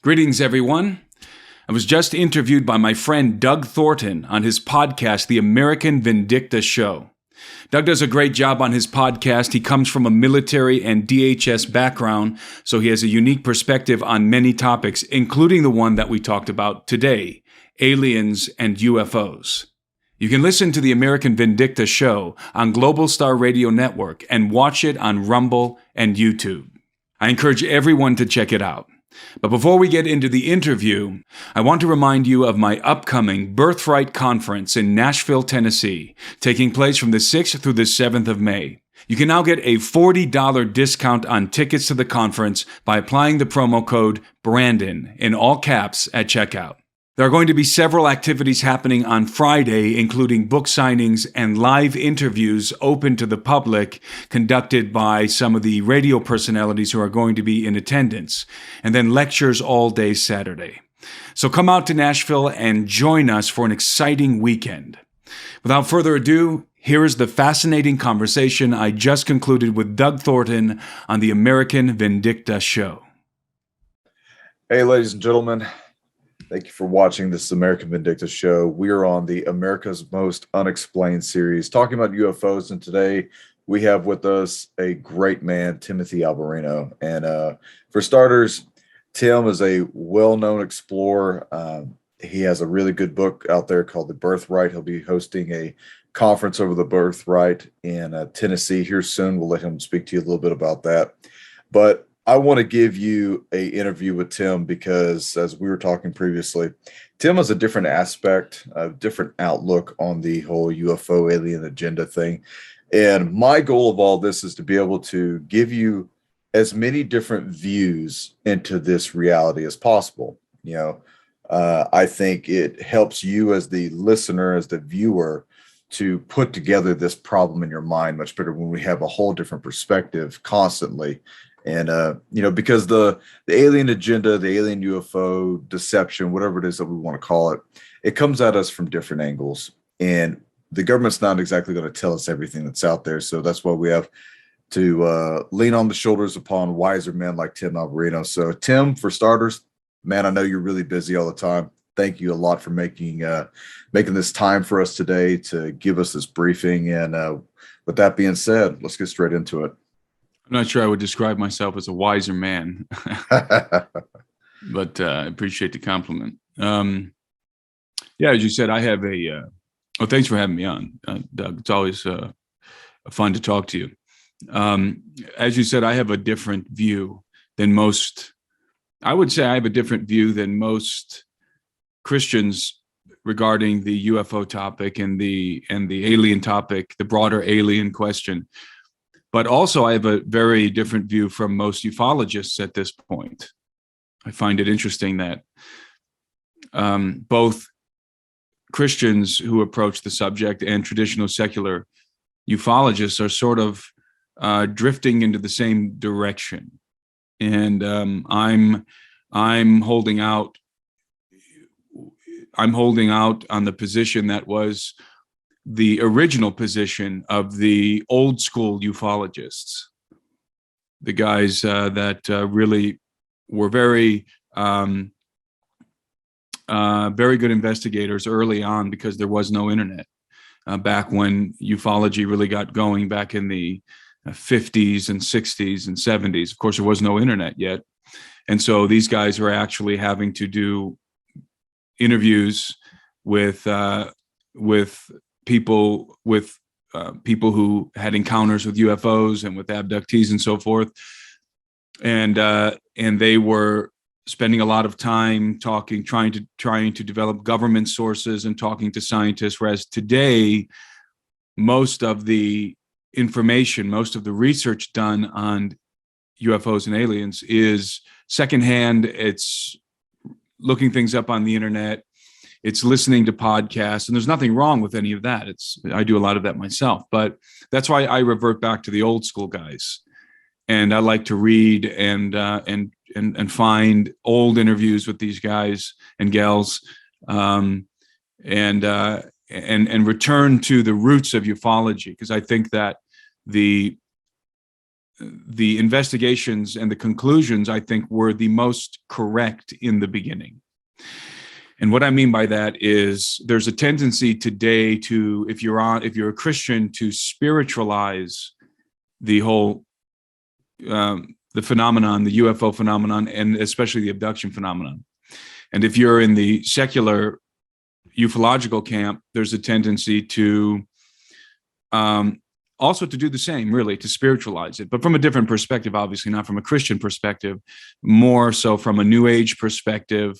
Greetings, everyone. I was just interviewed by my friend Doug Thornton on his podcast, The American Vindicta Show. Doug does a great job on his podcast. He comes from a military and DHS background, so he has a unique perspective on many topics, including the one that we talked about today, aliens and UFOs. You can listen to The American Vindicta Show on Global Star Radio Network and watch it on Rumble and YouTube. I encourage everyone to check it out. But before we get into the interview, I want to remind you of my upcoming Birthright Conference in Nashville, Tennessee, taking place from the 6th through the 7th of May. You can now get a $40 discount on tickets to the conference by applying the promo code BRANDON in all caps at checkout. There are going to be several activities happening on Friday, including book signings and live interviews open to the public, conducted by some of the radio personalities who are going to be in attendance, and then lectures all day Saturday. So come out to Nashville and join us for an exciting weekend. Without further ado, here is the fascinating conversation I just concluded with Doug Thornton on the American Vindicta Show. Hey, ladies and gentlemen. Thank you for watching this American Vindicta Show. We are on the America's Most Unexplained series, talking about UFOs, and today we have with us a great man, Timothy Alberino. And for starters, Tim is a well-known explorer. He has a really good book out there called The Birthright. He'll be hosting a conference over the Birthright in Tennessee here soon. We'll let him speak to you a little bit about that. But I want to give you an interview with Tim because, as we were talking previously, Tim has a different aspect, a different outlook on the whole UFO alien agenda thing. And my goal of all this is to be able to give you as many different views into this reality as possible. I think it helps you as the listener, as the viewer, to put together this problem in your mind much better when we have a whole different perspective constantly. And, because the alien agenda, the alien UFO deception, whatever it is that we want to call it, it comes at us from different angles. And the government's not exactly going to tell us everything that's out there. So that's why we have to lean on the shoulders upon wiser men like Tim Alberino. So, Tim, for starters, man, I know you're really busy all the time. Thank you a lot for making this time for us today to give us this briefing. And with that being said, let's get straight into it. I'm not sure I would describe myself as a wiser man, but I appreciate the compliment. As you said, I have thanks for having me on, Doug. It's always fun to talk to you. As you said, I have a different view than most. I would say I have a different view than most Christians regarding the UFO topic and the alien topic, the broader alien question. But also, I have a very different view from most ufologists at this point. I find it interesting that both Christians who approach the subject and traditional secular ufologists are sort of drifting into the same direction. And I'm holding out. I'm holding out on the position that was the original position of the old school ufologists, the guys that really were very good investigators early on, because there was no internet back when ufology really got going back in the 50s and 60s and 70s. Of course, there was no internet yet. And so these guys were actually having to do interviews with people who had encounters with UFOs and with abductees and so forth, and they were spending a lot of time talking, trying to develop government sources and talking to scientists. Whereas today, most of the information, most of the research done on UFOs and aliens is secondhand. It's looking things up on the internet. It's listening to podcasts, and there's nothing wrong with any of that. I do a lot of that myself, but that's why I revert back to the old school guys. And I like to read and find old interviews with these guys and gals, and return to the roots of ufology, because I think that the the investigations and the conclusions, I think, were the most correct in the beginning. And what I mean by that is there's a tendency today to, if you're a Christian, to spiritualize the whole the phenomenon, the UFO phenomenon, and especially the abduction phenomenon. And if you're in the secular ufological camp, there's a tendency to also to do the same, really, to spiritualize it, but from a different perspective, obviously, not from a Christian perspective, more so from a New Age perspective.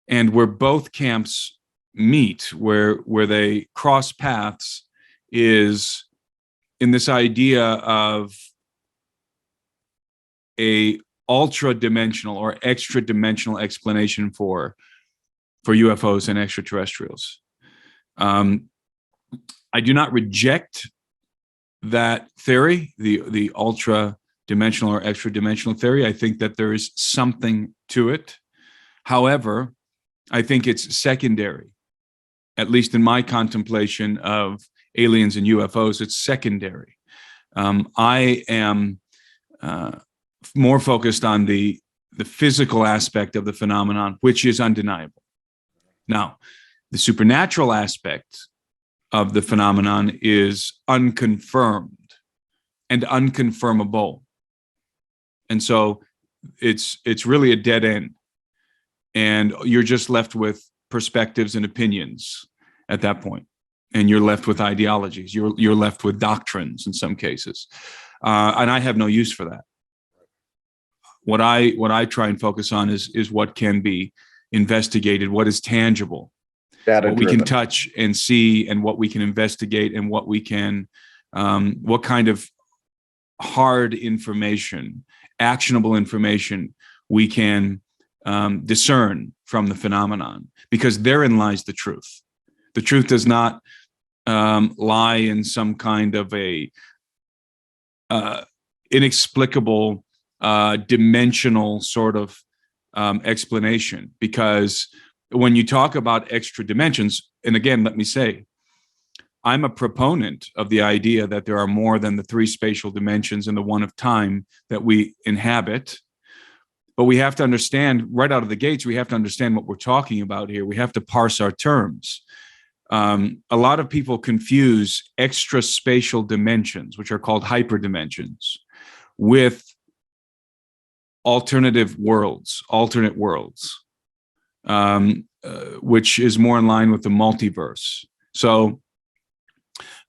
And where both camps meet, where they cross paths, is in this idea of a ultra-dimensional or extra-dimensional explanation for UFOs and extraterrestrials. I do not reject that theory, the ultra-dimensional or extra-dimensional theory. I think that there is something to it. However, I think it's secondary, at least in my contemplation of aliens and UFOs, it's secondary. I am more focused on the physical aspect of the phenomenon, which is undeniable. Now, the supernatural aspect of the phenomenon is unconfirmed and unconfirmable. And so it's really a dead end. And you're just left with perspectives and opinions at that point. And you're left with ideologies. You're left with doctrines in some cases. And I have no use for that. What I try and focus on is what can be investigated, what is tangible, what we can touch and see, and what we can investigate, and what we can, what kind of hard information, actionable information we can discern from the phenomenon, because therein lies the truth. The truth does not lie in some kind of a inexplicable dimensional sort of explanation, because when you talk about extra dimensions, and again, let me say, I'm a proponent of the idea that there are more than the three spatial dimensions and the one of time that we inhabit. But we have to understand, right out of the gates, we have to understand what we're talking about here. We have to parse our terms. A lot of people confuse extra spatial dimensions, which are called hyperdimensions, with alternate worlds, which is more in line with the multiverse. So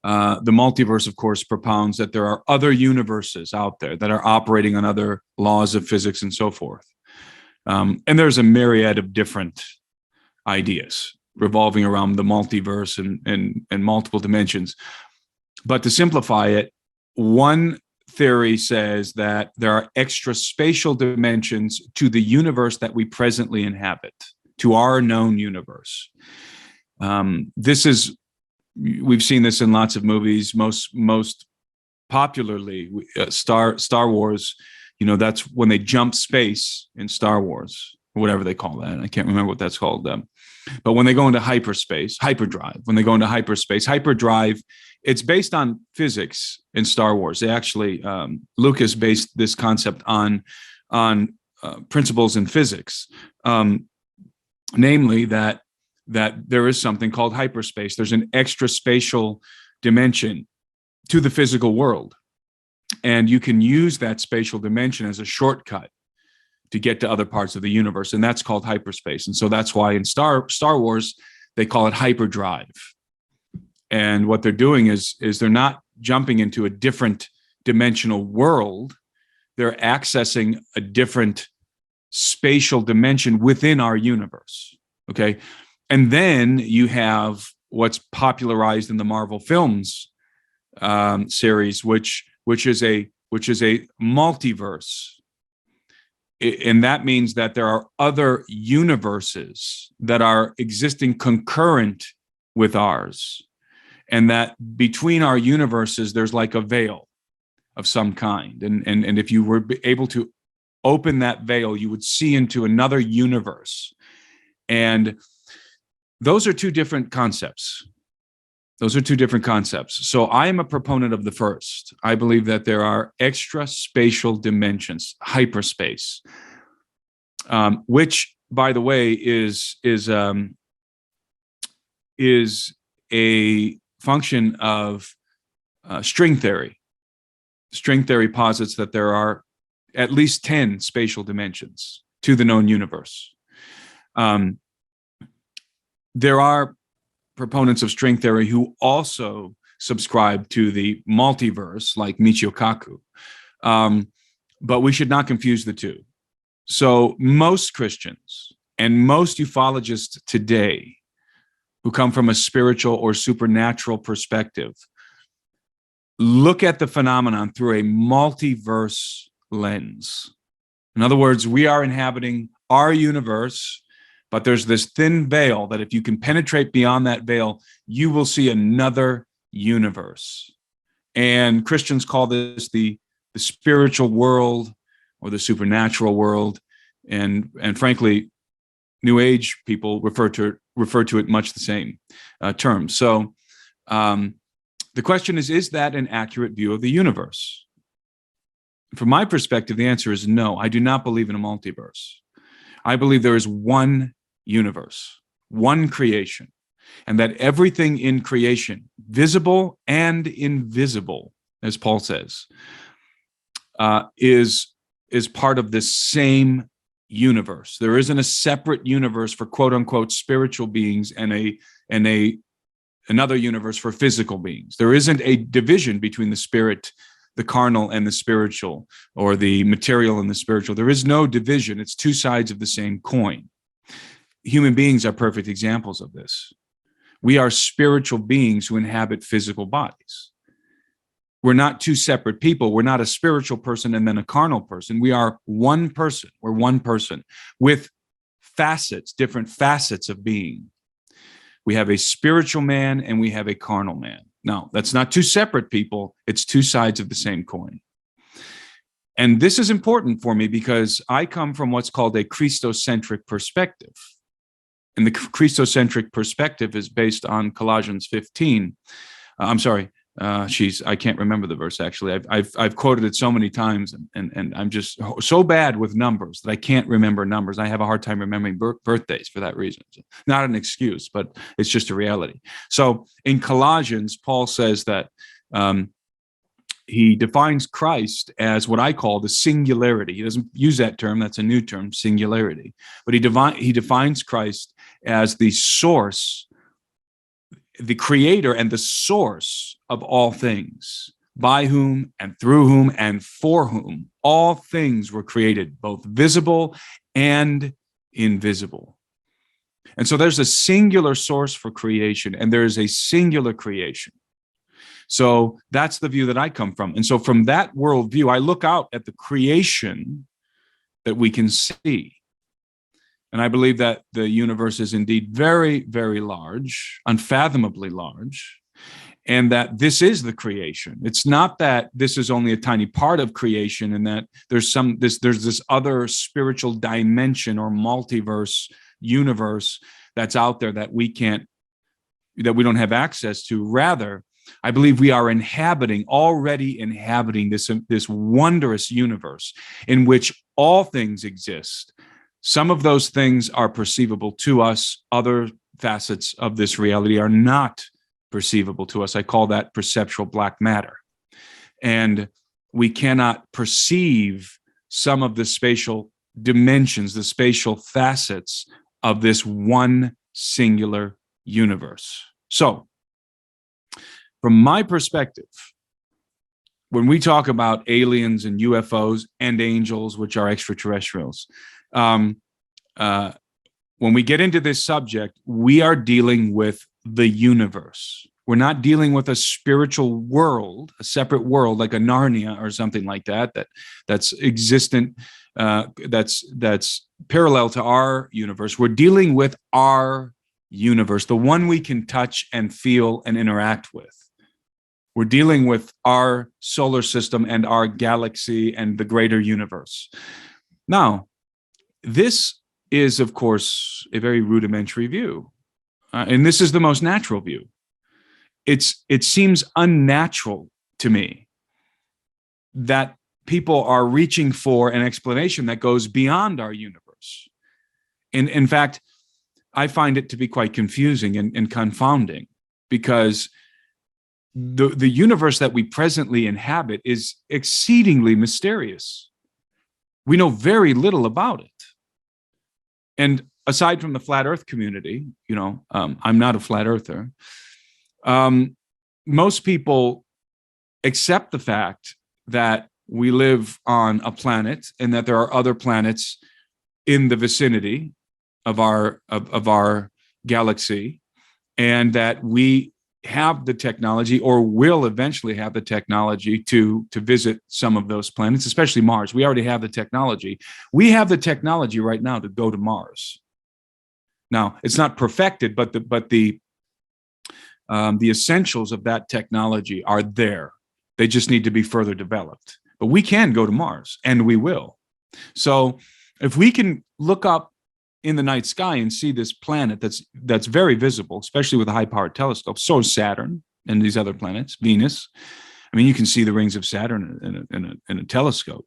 the multiverse, of course, propounds that there are other universes out there that are operating on other laws of physics and so forth. And there's a myriad of different ideas revolving around the multiverse and multiple dimensions. But to simplify it, one theory says that there are extra spatial dimensions to the universe that we presently inhabit, to our known universe. We've seen this in lots of movies. Most popularly, Star Wars. That's when they jump space in Star Wars, or whatever they call that. I can't remember what that's called. But when they go into hyperspace, hyperdrive. When they go into hyperspace, hyperdrive. It's based on physics in Star Wars. They actually Lucas based this concept on principles in physics, namely that there is something called hyperspace. There's an extra spatial dimension to the physical world. And you can use that spatial dimension as a shortcut to get to other parts of the universe. And that's called hyperspace. And so that's why in Star Wars, they call it hyperdrive. And what they're doing is they're not jumping into a different dimensional world. They're accessing a different spatial dimension within our universe. Okay. And then you have what's popularized in the Marvel films series, which is a multiverse, and that means that there are other universes that are existing concurrent with ours, and that between our universes there's like a veil of some kind, and if you were able to open that veil, you would see into another universe. And those are two different concepts. Those are two different concepts. So I am a proponent of the first. I believe that there are extra spatial dimensions, hyperspace, which, by the way, is a function of string theory. String theory posits that there are at least 10 spatial dimensions to the known universe. There are proponents of string theory who also subscribe to the multiverse, like Michio Kaku. But we should not confuse the two. So most Christians and most ufologists today who come from a spiritual or supernatural perspective look at the phenomenon through a multiverse lens. In other words, we are inhabiting our universe, but there's this thin veil that if you can penetrate beyond that veil, you will see another universe. And Christians call this the spiritual world or the supernatural world. And frankly, New Age people refer to it much the same term. So the question is that an accurate view of the universe? From my perspective, the answer is no. I do not believe in a multiverse. I believe there is one universe, one creation, and that everything in creation, visible and invisible, as Paul says, is part of this same universe. There isn't a separate universe for quote unquote spiritual beings and another universe for physical beings. There isn't a division between the spirit, the carnal, and the spiritual, or the material and the spiritual. There is no division. It's two sides of the same coin. Human beings are perfect examples of this. We are spiritual beings who inhabit physical bodies. We're not two separate people. We're not a spiritual person and then a carnal person. We are one person. We're one person with facets, different facets of being. We have a spiritual man and we have a carnal man. Now, that's not two separate people. It's two sides of the same coin. And this is important for me because I come from what's called a Christocentric perspective. And the Christocentric perspective is based on Colossians 15. I can't remember the verse, actually. I've quoted it so many times, and I'm just so bad with numbers that I can't remember numbers. I have a hard time remembering birthdays for that reason. It's not an excuse, but it's just a reality. So in Colossians, Paul says that he defines Christ as what I call the singularity. He doesn't use that term. That's a new term, singularity. But he defines Christ as the source, the creator and the source of all things, by whom and through whom and for whom all things were created, both visible and invisible. And so there's a singular source for creation, and there is a singular creation. So that's the view that I come from. And so from that worldview, I look out at the creation that we can see. And I believe that the universe is indeed very, very large, unfathomably large, and that this is the creation. It's not that this is only a tiny part of creation and that there's this other spiritual dimension or multiverse universe that's out there that we don't have access to. Rather, I believe we are already inhabiting this wondrous universe in which all things exist. Some of those things are perceivable to us. Other facets of this reality are not perceivable to us. I call that perceptual black matter. And we cannot perceive some of the spatial dimensions, the spatial facets of this one singular universe. So, from my perspective, when we talk about aliens and UFOs and angels, which are extraterrestrials, when we get into this subject, we are dealing with the universe. We're not dealing with a spiritual world, a separate world like a Narnia or something like that's existent, that's parallel to our universe. We're dealing with our universe, the one we can touch and feel and interact with. We're dealing with our solar system and our galaxy and the greater universe. Now, this is, of course, a very rudimentary view. And this is the most natural view. it seems unnatural to me that people are reaching for an explanation that goes beyond our universe. In fact, I find it to be quite confusing and confounding, because the universe that we presently inhabit is exceedingly mysterious. We know very little about it. And aside from the flat Earth community, I'm not a flat earther. Most people accept the fact that we live on a planet and that there are other planets in the vicinity of our galaxy, and that we have the technology, or will eventually have the technology, to visit some of those planets, especially Mars. We already have the technology. We have the technology right now to go to Mars. Now, it's not perfected, but the essentials of that technology are there. They just need to be further developed. But we can go to Mars, and we will. So if we can look up in the night sky and see this planet that's very visible, especially with a high-powered telescope, so is Saturn and these other planets, Venus. I mean, you can see the rings of Saturn in a telescope.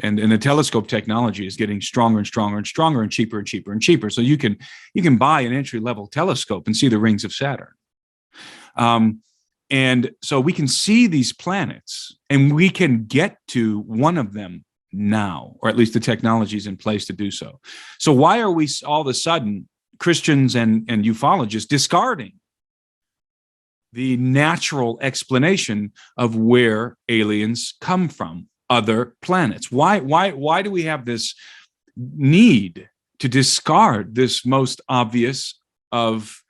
And the telescope technology is getting stronger and stronger and stronger, and cheaper and cheaper and cheaper. So you can buy an entry-level telescope and see the rings of Saturn. And so we can see these planets, and we can get to one of them now, or at least the technology is in place to do so. So why are we all of a sudden, Christians and ufologists, discarding the natural explanation of where aliens come from, other planets? Why do we have this need to discard this most obvious of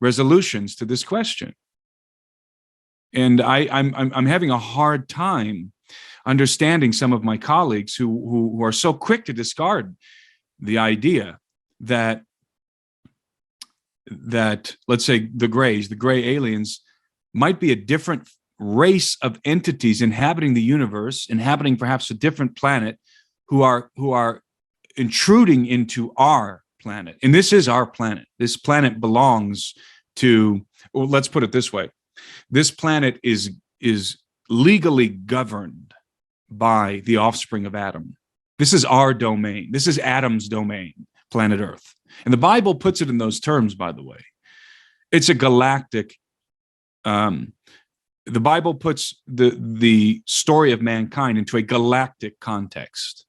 resolutions to this question? And I'm having a hard time understanding some of my colleagues who are so quick to discard the idea that let's say the gray aliens might be a different race of entities inhabiting the universe, inhabiting perhaps a different planet, who are intruding into our planet. And this is our planet. This planet belongs to, well, let's put it this way. This planet is legally governed by the offspring of Adam. This is our domain. This is Adam's domain, planet Earth. And the Bible puts it in those terms, by the way. It's a galactic, the Bible puts the story of mankind into a galactic context.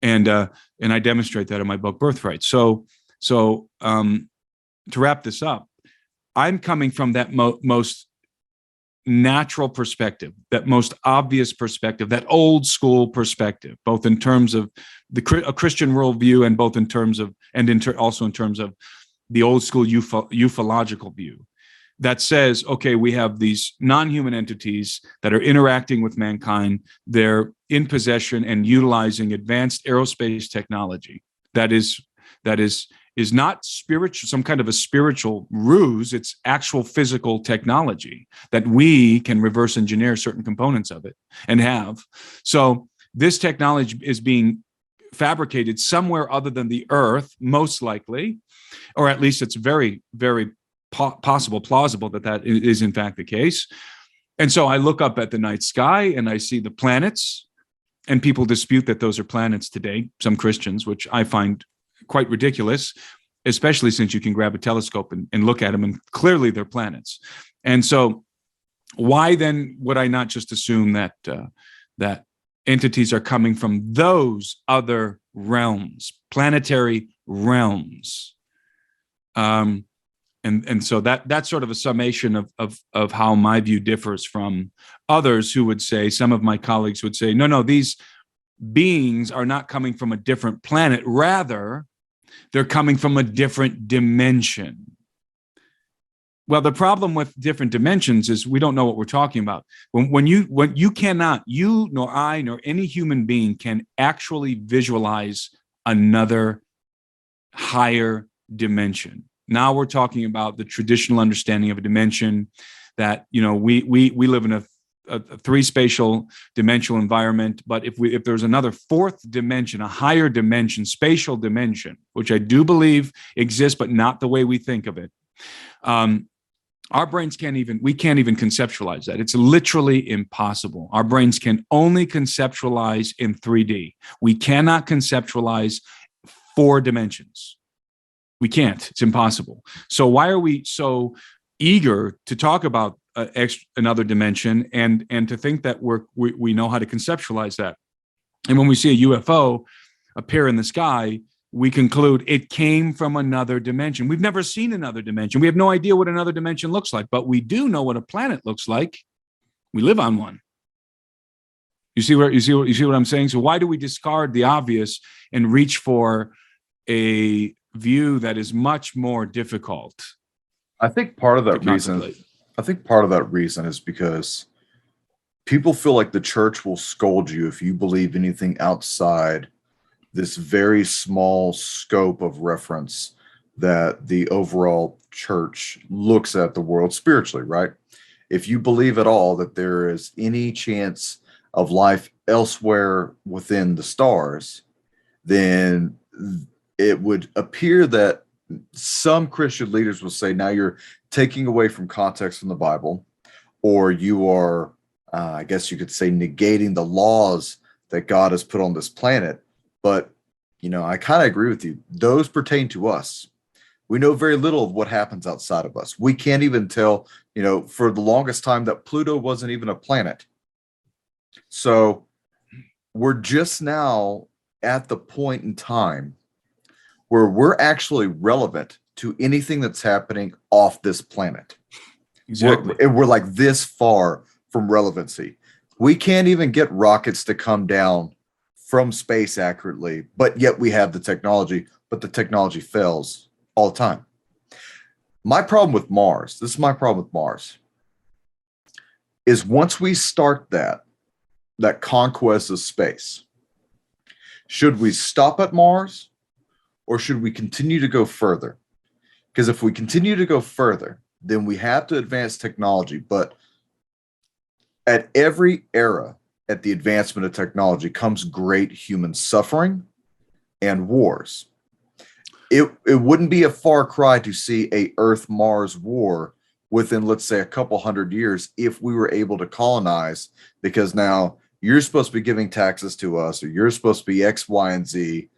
And I demonstrate that in my book, Birthright. So to wrap this up, I'm coming from that most natural perspective, that most obvious perspective, that old school perspective, both in terms of a Christian worldview, and both in terms of, also in terms of the old school ufological view, that says, okay, we have these non-human entities that are interacting with mankind. They're in possession and utilizing advanced aerospace technology that is not spiritual, some kind of a spiritual ruse. It's actual physical technology that we can reverse engineer certain components of it, and have. So this technology is being fabricated somewhere other than the Earth, most likely, or at least it's very, very plausible that is in fact the case. And so I look up at the night sky and I see the planets, and people dispute that those are planets today, some Christians, which I find quite ridiculous, especially since you can grab a telescope and look at them, and clearly they're planets. And so why then would I not just assume that that entities are coming from those other realms, planetary realms? And so that's sort of a summation of how my view differs from others who would say, some of my colleagues would say, no, these beings are not coming from a different planet. Rather, they're coming from a different dimension. Well, the problem with different dimensions is we don't know what we're talking about. When you cannot, you nor I nor any human being can actually visualize another higher dimension. Now we're talking about the traditional understanding of a dimension that, we live in a three-spatial dimensional environment, but if there's another fourth dimension, a higher dimension, spatial dimension, which I do believe exists, but not the way we think of it, Our brains we can't even conceptualize that. It's literally impossible. Our brains can only conceptualize in 3D. We cannot conceptualize 4 dimensions. We can't. It's impossible. So why are we so eager to talk about another dimension and to think that we know how to conceptualize that? And when we see a UFO appear in the sky, we conclude it came from another dimension. We've never seen another dimension. We have no idea what another dimension looks like, but we do know what a planet looks like. We live on one. You see what I'm saying? So why do we discard the obvious and reach for a view that is much more difficult? I think part of that reason is because people feel like the church will scold you if you believe anything outside this very small scope of reference that the overall church looks at the world spiritually, right? If you believe at all that there is any chance of life elsewhere within the stars, then it would appear that some Christian leaders will say, now you're taking away from context from the Bible, or you are, I guess you could say, negating the laws that God has put on this planet. But, I kind of agree with you. Those pertain to us. We know very little of what happens outside of us. We can't even tell, for the longest time that Pluto wasn't even a planet. So we're just now at the point in time where we're actually relevant to anything that's happening off this planet. Exactly. We're like this far from relevancy. We can't even get rockets to come down from space accurately, but yet we have the technology, but the technology fails all the time. My problem with Mars, is once we start that conquest of space, should we stop at Mars or should we continue to go further? Because if we continue to go further, then we have to advance technology. But at every era, at the advancement of technology comes great human suffering and wars. It wouldn't be a far cry to see a Earth-Mars war within, let's say, a couple hundred years if we were able to colonize, because now you're supposed to be giving taxes to us, or you're supposed to be X, Y, and Z.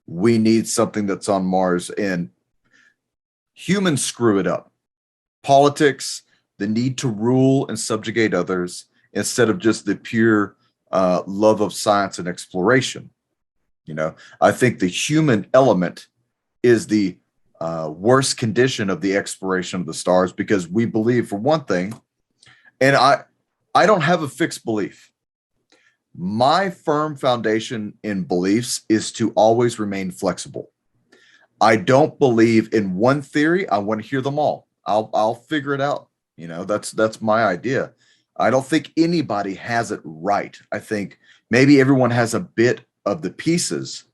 We need something that's on Mars, and humans screw it up. Politics, the need to rule and subjugate others, instead of just the pure love of science and exploration. I think the human element is the worst condition of the exploration of the stars, because we believe, for one thing, and I don't have a fixed belief. My firm foundation in beliefs is to always remain flexible. I don't believe in one theory. I want to hear them all. I'll figure it out. That's my idea. I don't think anybody has it right. I think maybe everyone has a bit of the pieces,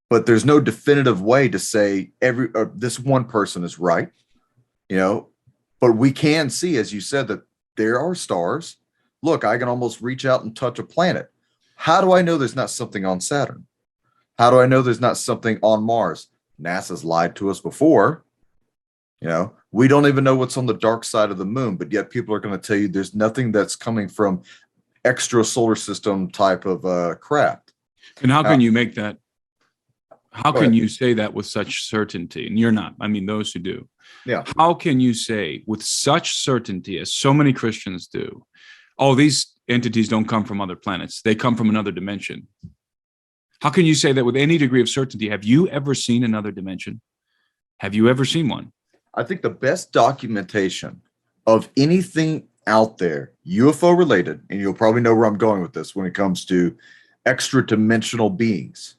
but there's no definitive way to say this one person is right. But we can see, as you said, that there are stars. Look, I can almost reach out and touch a planet. How do I know there's not something on Saturn? How do I know there's not something on Mars? NASA's lied to us before. We don't even know what's on the dark side of the moon, but yet people are going to tell you there's nothing that's coming from extra solar system type of craft. And how can you make that? How can you say that with such certainty? And you're not. I mean, those who do. Yeah. How can you say with such certainty, as so many Christians do, oh, these entities don't come from other planets. They come from another dimension. How can you say that with any degree of certainty? Have you ever seen another dimension? Have you ever seen one? I think the best documentation of anything out there, UFO related, and you'll probably know where I'm going with this when it comes to extra dimensional beings.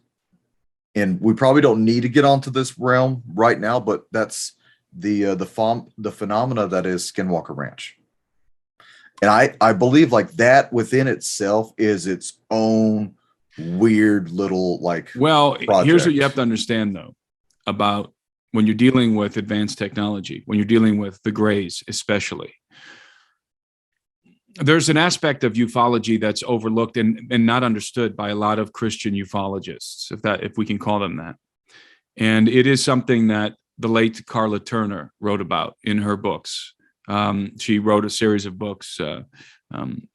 And we probably don't need to get onto this realm right now, but that's the phenomena that is Skinwalker Ranch. And I believe like that within itself is its own weird little project. Here's what you have to understand though about when you're dealing with advanced technology, when you're dealing with the grays especially. There's an aspect of ufology that's overlooked and not understood by a lot of Christian ufologists, if we can call them that. And it is something that the late Carla Turner wrote about in her books, She wrote a series of books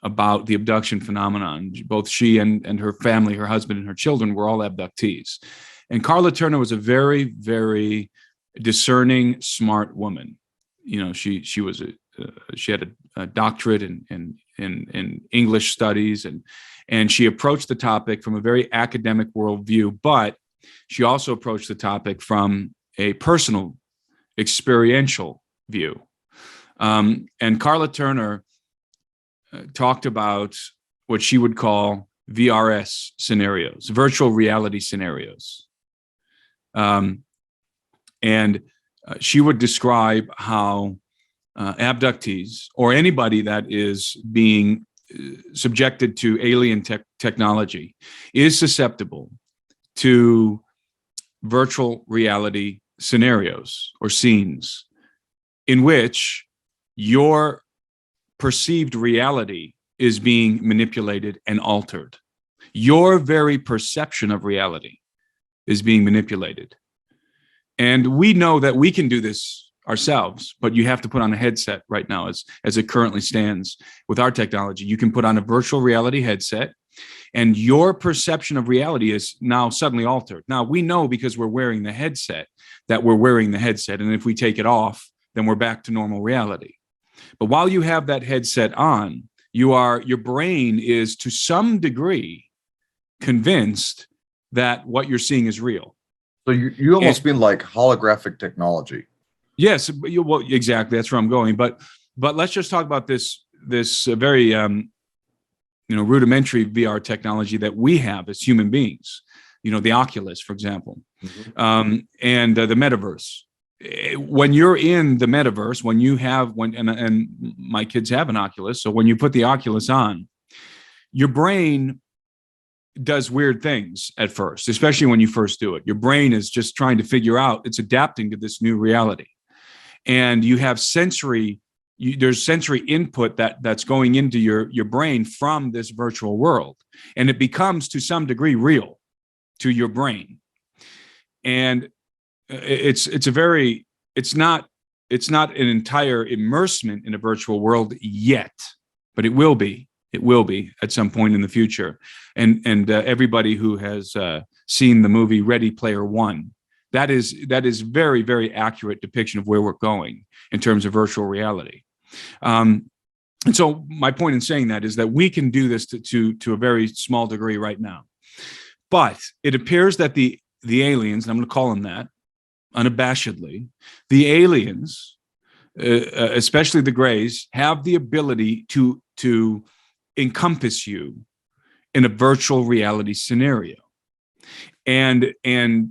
about the abduction phenomenon. Both she and her family, her husband and her children, were all abductees. And Karla Turner was a very, very discerning, smart woman. You know, she had a doctorate in English studies, and she approached the topic from a very academic worldview, but she also approached the topic from a personal, experiential view. And Karla Turner talked about what she would call VRS scenarios, virtual reality scenarios. And she would describe how abductees, or anybody that is being subjected to alien technology, is susceptible to virtual reality scenarios or scenes in which your perceived reality is being manipulated and altered. Your very perception of reality is being manipulated. And we know that we can do this ourselves, but you have to put on a headset right now as it currently stands with our technology. You can put on a virtual reality headset, and your perception of reality is now suddenly altered. Now, we know because we're wearing the headset that we're wearing the headset, and if we take it off, then we're back to normal reality. But while you have that headset on, your brain is to some degree convinced that what you're seeing is real. So you almost mean like holographic technology. Yes, well, exactly. That's where I'm going. But let's just talk about this very rudimentary VR technology that we have as human beings. You know, the Oculus, for example, and the metaverse. When you're in the metaverse, and my kids have an Oculus, so when you put the Oculus on, your brain does weird things at first, especially when you first do it. Your brain is just trying to figure out, it's adapting to this new reality. And you have there's sensory input that's going into your brain from this virtual world. And it becomes to some degree real to your brain. And it's not an entire immersement in a virtual world yet, but it will be. It will be at some point in the future. And everybody who has seen the movie Ready Player One, that is very, very accurate depiction of where we're going in terms of virtual reality. And so my point in saying that is that we can do this to a very small degree right now. But it appears that the aliens, and I'm going to call them that unabashedly, the aliens, especially the Greys, have the ability to encompass you in a virtual reality scenario and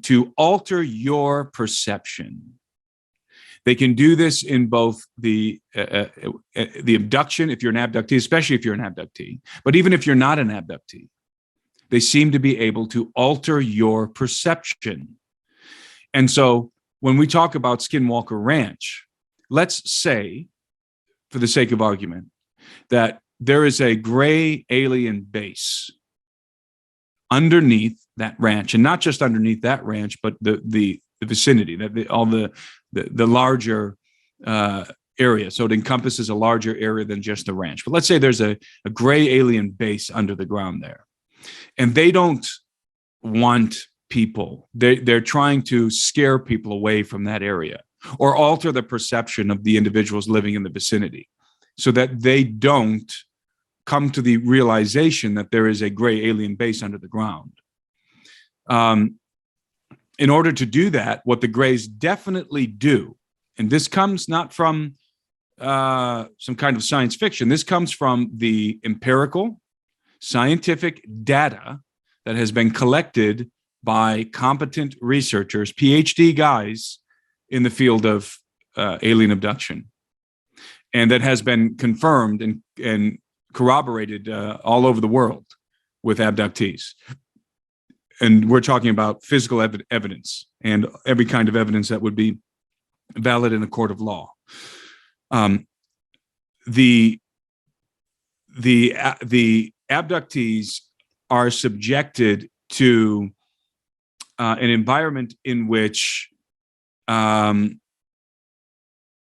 to alter your perception. They can do this in both the abduction, if you're an abductee, especially if you're an abductee, but even if you're not an abductee, they seem to be able to alter your perception. And so when we talk about Skinwalker Ranch, let's say, for the sake of argument, that there is a gray alien base underneath that ranch, and not just underneath that ranch, but the vicinity, all the larger area. So it encompasses a larger area than just the ranch. But let's say there's a gray alien base under the ground there, and they don't want people. They're trying to scare people away from that area or alter the perception of the individuals living in the vicinity so that they don't come to the realization that there is a gray alien base under the ground. In order to do that, what the Greys definitely do, and this comes not from some kind of science fiction, this comes from the empirical, scientific data that has been collected by competent researchers, PhD guys in the field of alien abduction, and that has been confirmed and corroborated all over the world with abductees. And we're talking about physical evidence and every kind of evidence that would be valid in a court of law. The abductees are subjected to an environment in which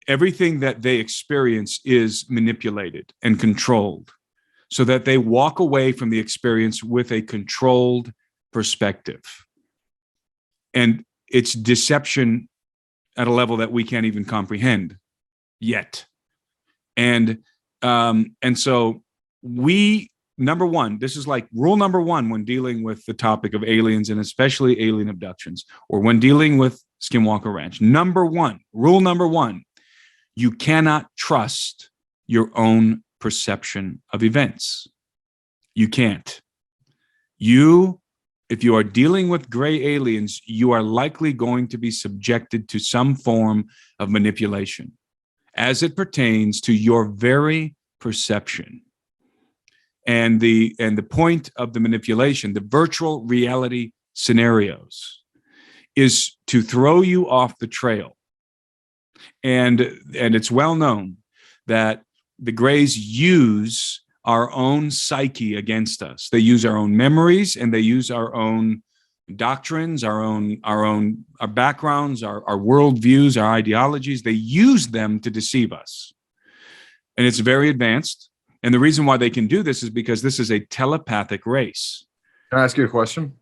everything that they experience is manipulated and controlled so that they walk away from the experience with a controlled perspective. And it's deception at a level that we can't even comprehend yet. And so we, number one, this is like rule number one when dealing with the topic of aliens and especially alien abductions, or when dealing with Skinwalker Ranch. Rule number one, you cannot trust your own perception of events. You can't. If you are dealing with gray aliens, you are likely going to be subjected to some form of manipulation as it pertains to your very perception. And the point of the manipulation, the virtual reality scenarios, is to throw you off the trail. And it's well known that the Greys use our own psyche against us. They use our own memories, and they use our own doctrines, our backgrounds, our worldviews, our ideologies. They use them to deceive us. And it's very advanced. And the reason why they can do this is because this is a telepathic race. Can I ask you a question?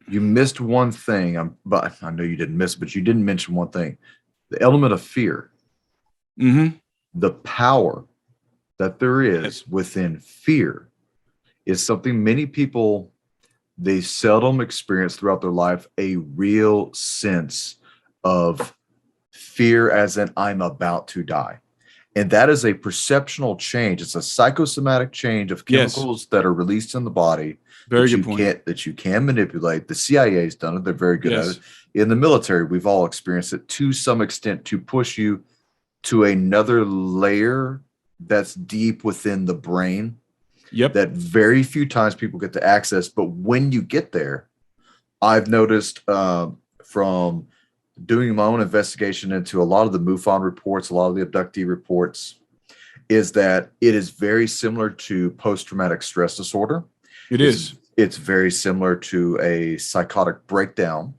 You missed one thing, but I know you didn't miss, but you didn't mention one thing. The element of fear. Mm-hmm. The power that there is within fear is something many people, they seldom experience throughout their life, a real sense of fear as in I'm about to die. And that is a perceptual change. It's a psychosomatic change of chemicals that are released in the body that you can manipulate. The CIA's done it. They're very good at it. In the military, we've all experienced it to some extent to push you to another layer that's deep within the brain. Yep. That very few times people get to access. But when you get there, I've noticed from doing my own investigation into a lot of the MUFON reports, a lot of the abductee reports, is that it is very similar to post-traumatic stress disorder. It's very similar to a psychotic breakdown.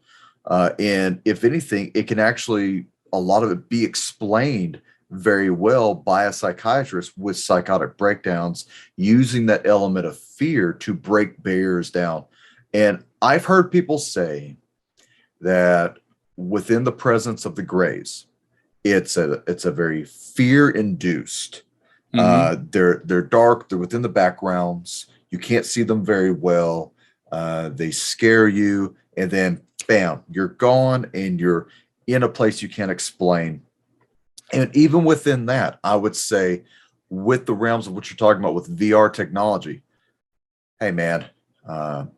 And if anything, it can actually, a lot of it be explained very well by a psychiatrist with psychotic breakdowns, using that element of fear to break barriers down. And I've heard people say that within the presence of the Greys, it's a very fear-induced. Mm-hmm. They're dark. They're within the backgrounds. You can't see them very well. They scare you, and then bam, you're gone, and you're in a place you can't explain. And even within that, I would say, with the realms of what you're talking about with VR technology, hey man,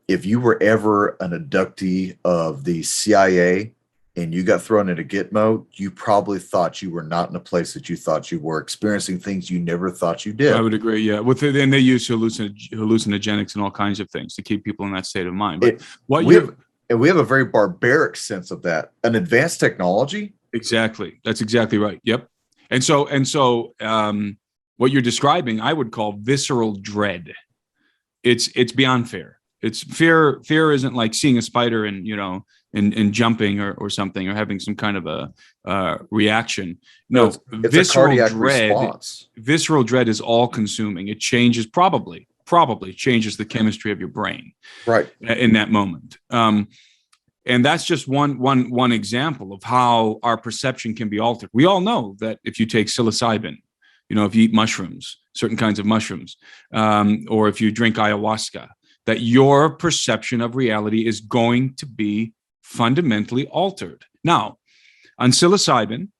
if you were ever an abductee of the CIA and you got thrown into Gitmo, you probably thought you were not in a place that you thought you were, experiencing things you never thought you did. I would agree, yeah. And they use hallucinogenics and all kinds of things to keep people in that state of mind. But we have a very barbaric sense of that. An advanced technology. Exactly. That's exactly right. Yep. And so what you're describing, I would call visceral dread. It's beyond fear. It's fear. Fear isn't like seeing a spider and jumping or something, or having some kind of a reaction. No, it's visceral a cardiac dread. Response. Visceral dread is all consuming. It changes probably changes the chemistry of your brain. Right. In that moment. And that's just one example of how our perception can be altered. We all know that if you take psilocybin, if you eat mushrooms, certain kinds of mushrooms, or if you drink ayahuasca, that your perception of reality is going to be fundamentally altered. Now, on psilocybin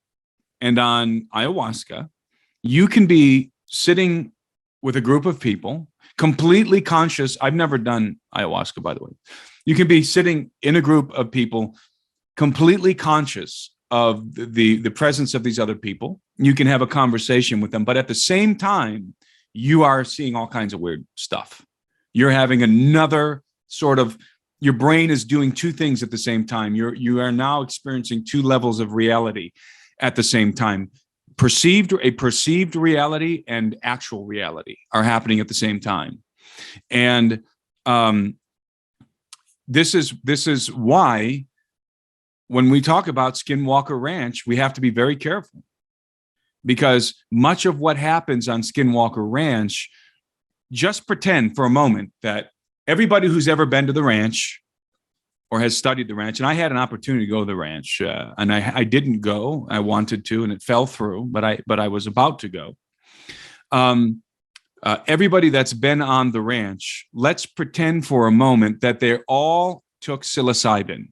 and on ayahuasca, you can be sitting with a group of people, completely conscious. I've never done ayahuasca, by the way. You can be sitting in a group of people, completely conscious of the presence of these other people. You can have a conversation with them, but at the same time, you are seeing all kinds of weird stuff. You're having another sort of, your brain is doing two things at the same time. You are now experiencing two levels of reality at the same time. A perceived reality and actual reality are happening at the same time. And this is why when we talk about Skinwalker Ranch, we have to be very careful, because much of what happens on Skinwalker Ranch, just pretend for a moment that everybody who's ever been to the ranch or has studied the ranch, and I had an opportunity to go to the ranch, and I didn't go. I wanted to, and it fell through, but I was about to go. Everybody that's been on the ranch, let's pretend for a moment that they all took psilocybin.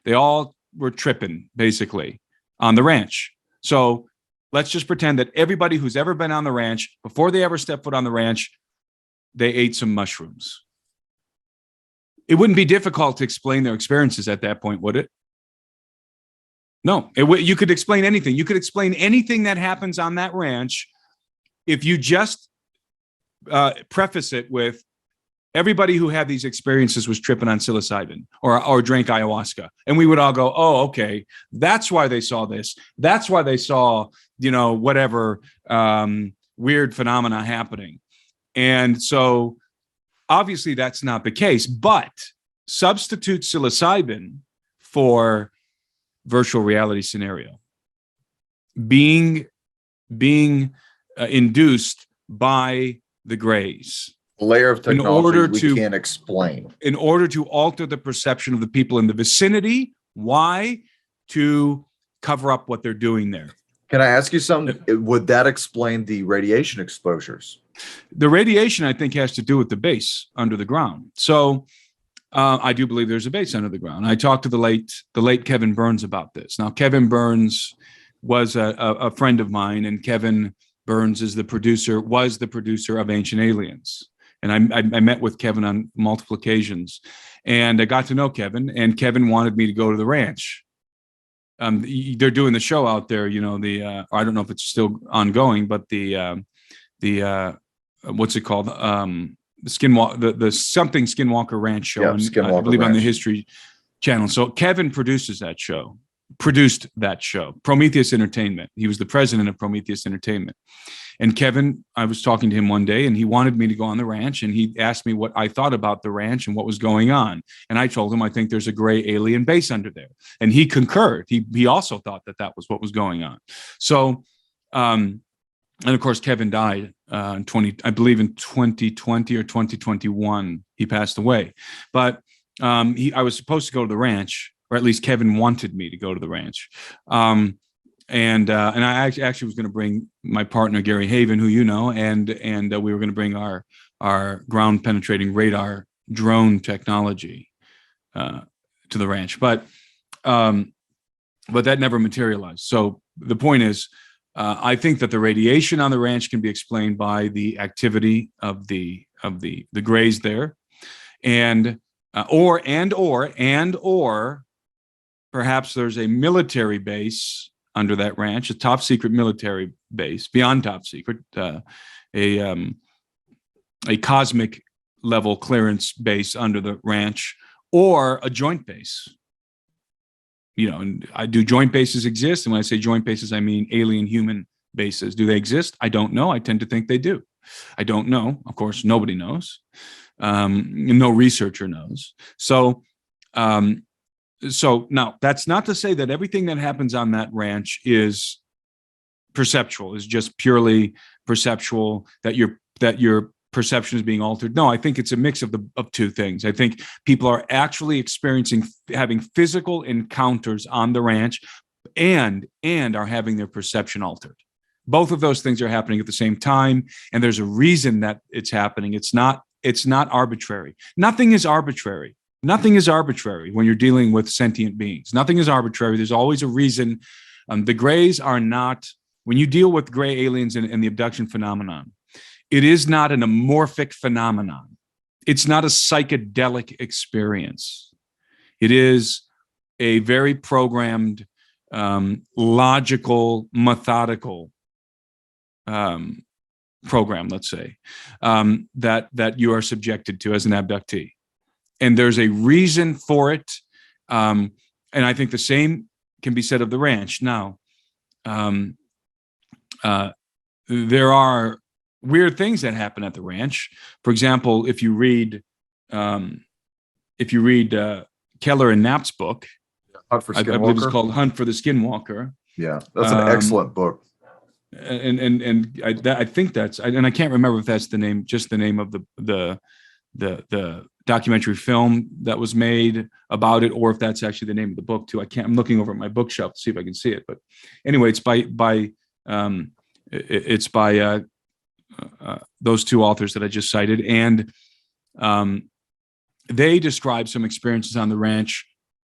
They all were tripping, basically, on the ranch. So let's just pretend that everybody who's ever been on the ranch, before they ever step foot on the ranch, they ate some mushrooms. It wouldn't be difficult to explain their experiences at that point, would it? No, you could explain anything. You could explain anything that happens on that ranch if you just preface it with everybody who had these experiences was tripping on psilocybin or drank ayahuasca. And we would all go, oh, okay, that's why they saw this. That's why they saw, whatever weird phenomena happening. And so obviously that's not the case, but substitute psilocybin for virtual reality scenario. Being induced by the grays. Layer of technology we can't explain. In order to alter the perception of the people in the vicinity. Why? To cover up what they're doing there. Can I ask you something? Would that explain the radiation exposures? The radiation, I think, has to do with the base under the ground. So I do believe there's a base under the ground. I talked to the late Kevin Burns about this. Now, Kevin Burns was a friend of mine, and Kevin Burns was the producer of Ancient Aliens. And I met with Kevin on multiple occasions, and I got to know Kevin, and Kevin wanted me to go to the ranch. They're doing the show out there, I don't know if it's still ongoing, but the what's it called? The Skinwalker Ranch show, yeah, I believe Ranch. On the History Channel. So Kevin produced that show. Prometheus Entertainment. He was the president of Prometheus Entertainment. And Kevin, I was talking to him one day, and he wanted me to go on the ranch, and he asked me what I thought about the ranch and what was going on. And I told him I think there's a gray alien base under there, and he concurred. He also thought that was what was going on. So, and of course, Kevin died in 2020 or 2021. He passed away, but I was supposed to go to the ranch, or at least Kevin wanted me to go to the ranch. And I actually was going to bring my partner, Gary Haven, who you know, and we were going to bring our ground penetrating radar drone technology to the ranch, but that never materialized. So the point is, I think that the radiation on the ranch can be explained by the activity of the grays there, or perhaps there's a military base under that ranch, a top secret military base, beyond top secret, a cosmic level clearance base under the ranch, or a joint base. And do joint bases exist? And when I say joint bases, I mean alien human bases. Do they exist? I don't know. I tend to think they do. I don't know. Of course, nobody knows. No researcher knows. So now that's not to say that everything that happens on that ranch is perceptual, is just purely perceptual, that your perception is being altered. No, I think it's a mix of two things. I think people are actually having physical encounters on the ranch and are having their perception altered. Both of those things are happening at the same time, and there's a reason that it's happening. It's not arbitrary. Nothing is arbitrary. Nothing is arbitrary when you're dealing with sentient beings. Nothing is arbitrary. There's always a reason. The grays are not, when you deal with gray aliens and the abduction phenomenon, it is not an amorphic phenomenon. It's not a psychedelic experience. It is a very programmed, logical, methodical program, let's say, that you are subjected to as an abductee. And there's a reason for it. And I think the same can be said of the ranch. Now, there are weird things that happen at the ranch. For example, if you read Keller and Knapp's book, Hunt for Skinwalker. I believe it's called Hunt for the Skinwalker. Yeah, that's an excellent book. I think and I can't remember if that's the name, just the name of the documentary film that was made about it, or if that's actually the name of the book too. I'm looking over at my bookshelf to see if I can see it. But anyway, it's by those two authors that I just cited, and they describe some experiences on the ranch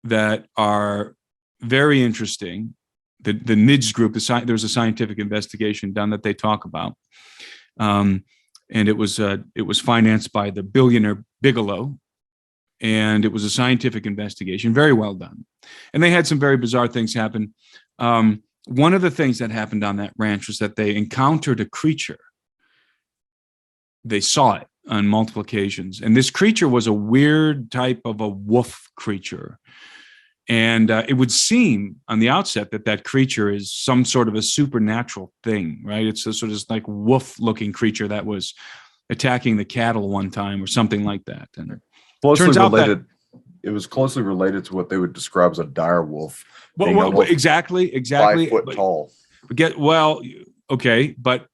that are very interesting. The NIDS group, there was a scientific investigation done that they talk about, and it was financed by the billionaire Bigelow, and it was a scientific investigation, very well done. And they had some very bizarre things happen. One of the things that happened on that ranch was that they encountered a creature. They saw it on multiple occasions, and this creature was a weird type of a wolf creature. And it would seem on the outset that creature is some sort of a supernatural thing, right? It's a sort of like wolf-looking creature that was attacking the cattle one time or something like that. And it was closely related to what they would describe as a dire wolf. Well, exactly. 5 foot tall. Okay, but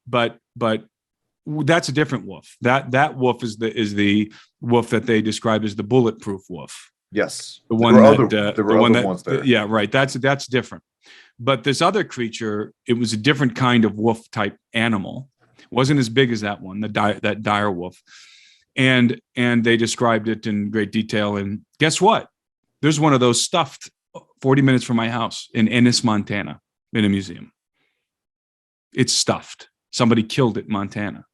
that's a different wolf. That wolf is the wolf that they described as the bulletproof wolf. Yes, there were other ones there. Yeah, right. That's different. But this other creature, it was a different kind of wolf type animal. It wasn't as big as that one, that dire wolf. And they described it in great detail. And guess what? There's one of those stuffed 40 minutes from my house in Ennis, Montana, in a museum. It's stuffed. Somebody killed it in Montana.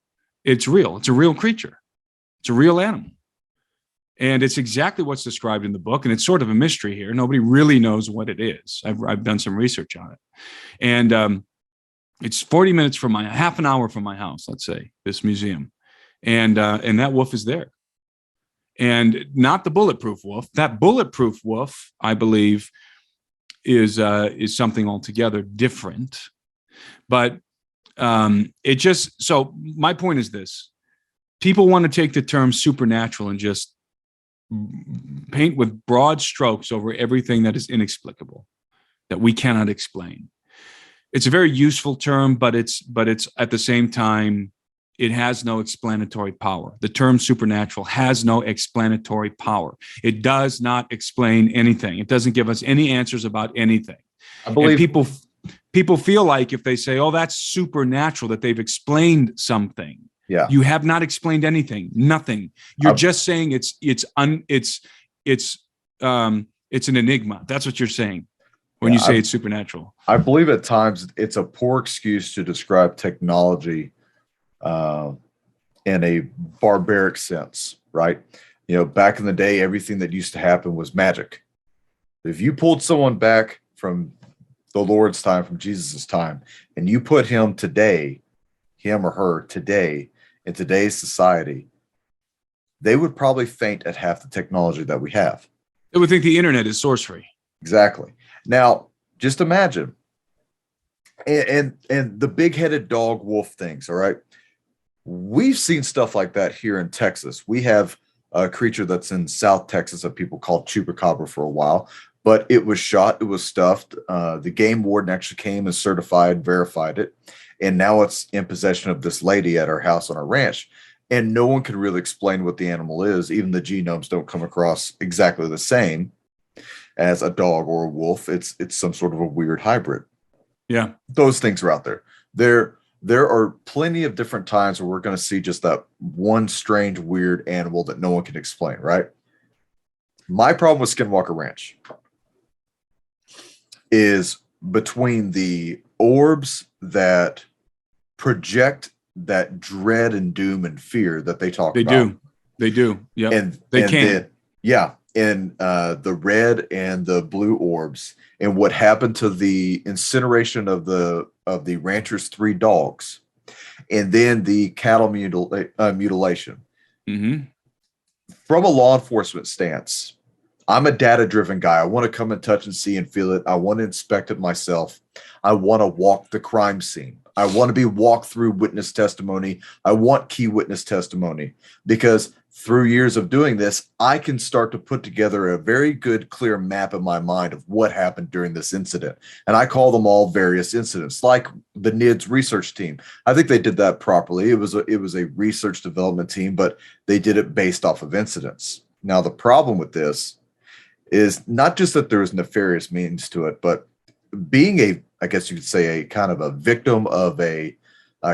It's real. It's a real creature. It's a real animal. And it's exactly what's described in the book. And it's sort of a mystery here. Nobody really knows what it is. I've done some research on it. And it's 40 minutes from half an hour from my house, let's say, this museum. And that wolf is there. And not the bulletproof wolf. That bulletproof wolf, I believe, is something altogether different. But so my point is this. People want to take the term supernatural and just paint with broad strokes over everything that is inexplicable, that we cannot explain. It's a very useful term, but it's at the same time, it has no explanatory power. The term supernatural has no explanatory power. It does not explain anything. It doesn't give us any answers about anything. I believe people feel like if they say, "Oh, that's supernatural," that they've explained something. Yeah. You have not explained anything. Nothing. You're just saying it's an enigma. That's what you're saying when you say it's supernatural. I believe at times it's a poor excuse to describe technology in a barbaric sense, right? Back in the day, everything that used to happen was magic. If you pulled someone back from the Lord's time, from Jesus's time, and you put him or her today, in today's society, they would probably faint at half the technology that we have. They would think the internet is sorcery. Exactly. Now, just imagine, and the big-headed dog wolf things, all right? We've seen stuff like that here in Texas. We have a creature that's in South Texas that people called chupacabra for a while, but it was shot, it was stuffed. The game warden actually came and certified, verified it. And now it's in possession of this lady at our house on our ranch. And no one can really explain what the animal is. Even the genomes don't come across exactly the same as a dog or a wolf. It's some sort of a weird hybrid. Yeah. Those things are out there. There are plenty of different times where we're going to see just that one strange, weird animal that no one can explain, right? My problem with Skinwalker Ranch is between the orbs that project that dread and doom and fear that they talk about. They do. Yeah. And the red and the blue orbs, and what happened to the incineration of the rancher's 3 dogs, and then the cattle mutilation. Mm-hmm. From a law enforcement stance, I'm a data-driven guy. I want to come and touch and see and feel it. I want to inspect it myself. I want to walk the crime scene. I want to be walked through witness testimony. I want key witness testimony, because through years of doing this, I can start to put together a very good, clear map in my mind of what happened during this incident. And I call them all various incidents, like the NIDS research team. I think they did that properly. It was a research development team, but they did it based off of incidents. Now, the problem with this is not just that there was nefarious means to it, but being I guess you could say, a kind of a victim of a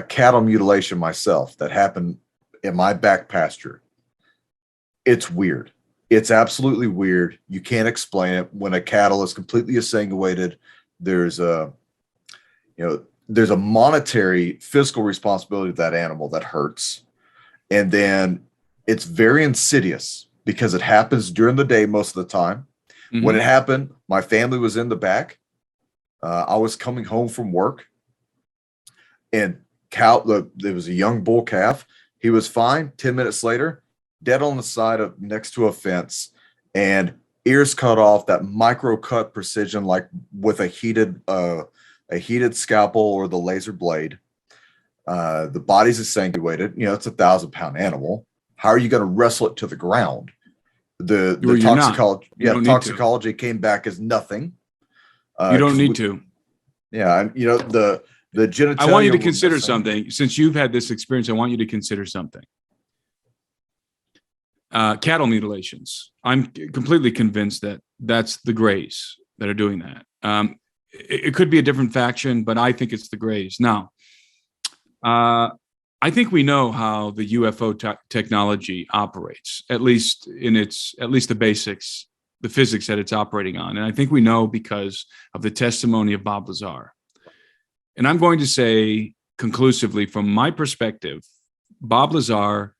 cattle mutilation myself that happened in my back pasture. It's weird. It's absolutely weird. You can't explain it. When a cattle is completely exsanguinated, there's a monetary physical responsibility to that animal that hurts. And then it's very insidious because it happens during the day most of the time. Mm-hmm. When it happened, my family was in the back. I was coming home from work, and there was a young bull calf. He was fine. 10 minutes later, dead on the side of next to a fence, and ears cut off, that micro cut precision, like with a heated scalpel or the laser blade. The body's exsanguinated. It's a 1,000-pound animal. How are you going to wrestle it to the ground? The toxicology came back as nothing. You don't need to. Yeah, the genitalia. I want you to consider something. Since you've had this experience, I want you to consider something. Cattle mutilations. I'm completely convinced that that's the Greys that are doing that. It could be a different faction, but I think it's the Greys. Now, I think we know how the UFO technology operates, at least the basics, the physics that it's operating on. And I think we know because of the testimony of Bob Lazar. And I'm going to say conclusively, from my perspective, Bob Lazar,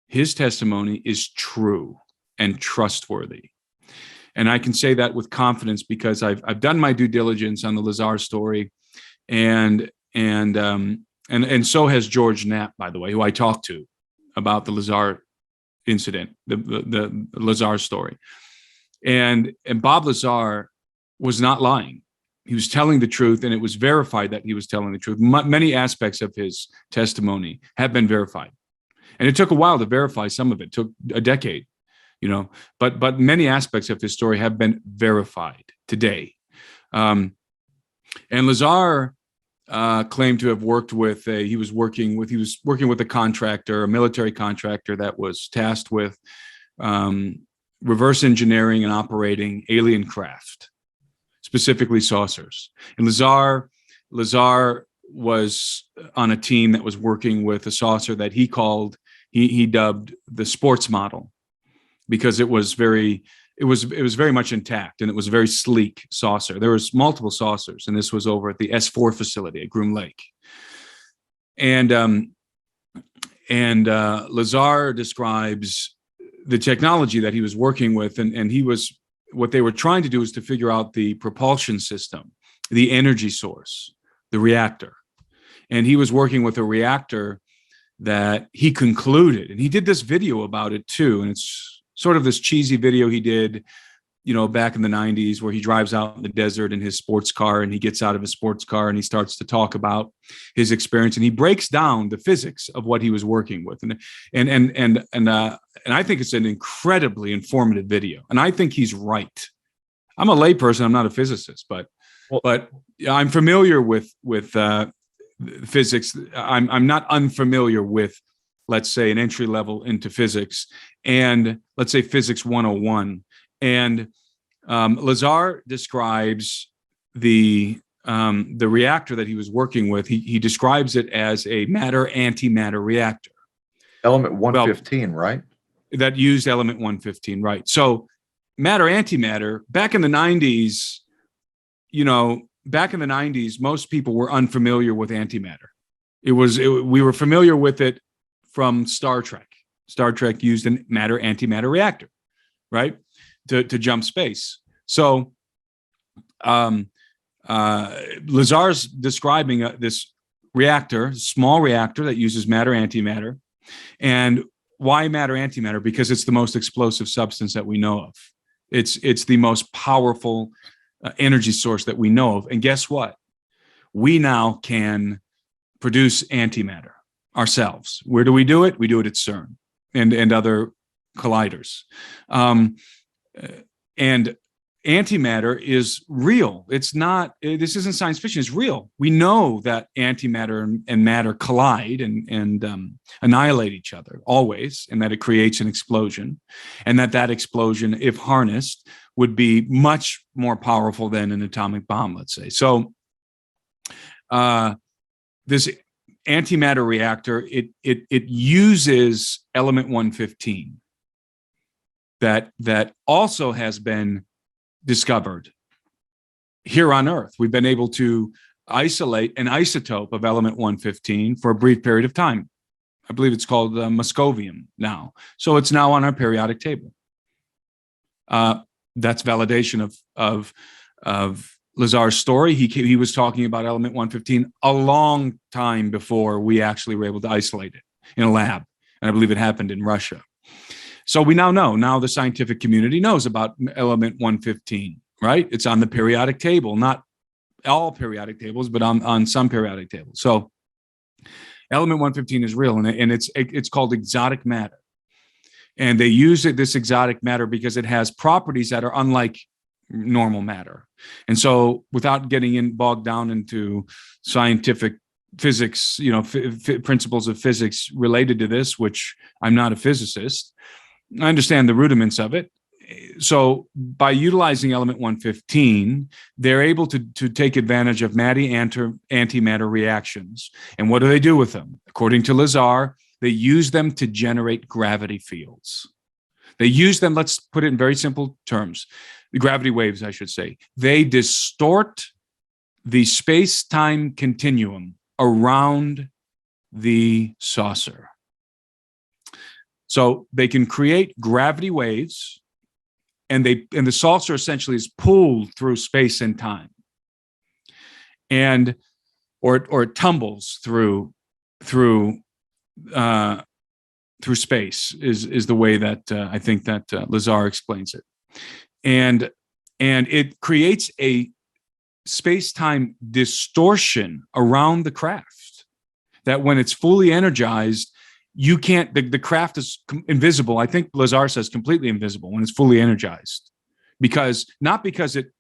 his testimony is true and trustworthy. And I can say that with confidence because I've done my due diligence on the Lazar story, and so has George Knapp, by the way, who I talked to about the Lazar incident, the Lazar story. And Bob Lazar was not lying. He was telling the truth, and it was verified that he was telling the truth. Many aspects of his testimony have been verified. And it took a while to verify some of it. It took a decade, but many aspects of his story have been verified today. And Lazar claimed to have worked with he was working with a contractor, a military contractor that was tasked with reverse engineering and operating alien craft, specifically saucers. And Lazar was on a team that was working with a saucer that he dubbed the sports model, because it was very much intact, and it was a very sleek saucer. There was multiple saucers, and this was over at the S4 facility at Groom Lake. And Lazar describes the technology that he was working with, and what they were trying to do is to figure out the propulsion system, the energy source, the reactor. And he was working with a reactor that he concluded, and he did this video about it too. And it's sort of this cheesy video he did, back in the 90s, where he drives out in the desert in his sports car, and he gets out of his sports car and he starts to talk about his experience, and he breaks down the physics of what he was working with. And I think it's an incredibly informative video. And I think he's right. I'm a layperson. I'm not a physicist, but I'm familiar with physics. I'm not unfamiliar with, let's say, an entry level into physics, and let's say physics 101. And Lazar describes the reactor that he was working with. He describes it as a matter-antimatter reactor. Element 115, right? That used element 115, right? So matter-antimatter, back in the 90s, most people were unfamiliar with antimatter. We were familiar with it from Star Trek. Star Trek used a matter-antimatter reactor, right? To jump space. So Lazar's describing this reactor, small reactor that uses matter-antimatter. And why matter-antimatter? Because it's the most explosive substance that we know of. It's the most powerful energy source that we know of. And guess what? We now can produce antimatter ourselves. Where do we do it? We do it at CERN and other colliders. And antimatter is real. It's not, this isn't science fiction, it's real. We know that antimatter and matter collide and annihilate each other always, and that it creates an explosion, and that explosion, if harnessed, would be much more powerful than an atomic bomb, let's say. So this antimatter reactor, it uses element 115 that also has been discovered here on Earth. We've been able to isolate an isotope of element 115 for a brief period of time. I believe it's called moscovium now. So it's now on our periodic table. That's validation of Lazar's story. He was talking about element 115 a long time before we actually were able to isolate it in a lab. And I believe it happened in Russia. So we now know, the scientific community knows about element 115, right? It's on the periodic table, not all periodic tables, but on some periodic tables. So element 115 is real, and it's called exotic matter. And they use this exotic matter because it has properties that are unlike normal matter. And so without getting bogged down into scientific physics, principles of physics related to this, which I'm not a physicist, I understand the rudiments of it. So by utilizing element 115, they're able to take advantage of antimatter reactions. And what do they do with them? According to Lazar, they use them to generate gravity fields. They use them, let's put it in very simple terms, the gravity waves, I should say. They distort the space-time continuum around the saucer. So they can create gravity waves, and the saucer essentially is pulled through space and time, or it tumbles through space is the way that I think that Lazar explains it, and it creates a space-time distortion around the craft that when it's fully energized, you can't, the craft is invisible. I think Lazar says completely invisible when it's fully energized, not because it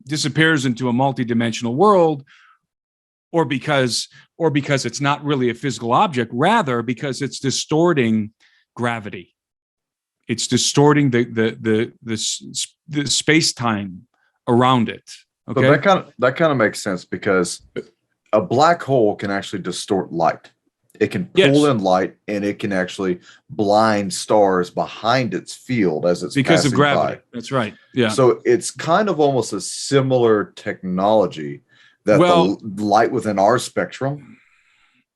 disappears into a multidimensional world, or because it's not really a physical object, rather because it's distorting gravity. It's distorting the space-time around it. Okay. But that kind of makes sense, because a black hole can actually distort light. It can pull in light, and it can actually blind stars behind its field as it's because of gravity. By. That's right. Yeah. So it's kind of almost a similar technology that the light within our spectrum,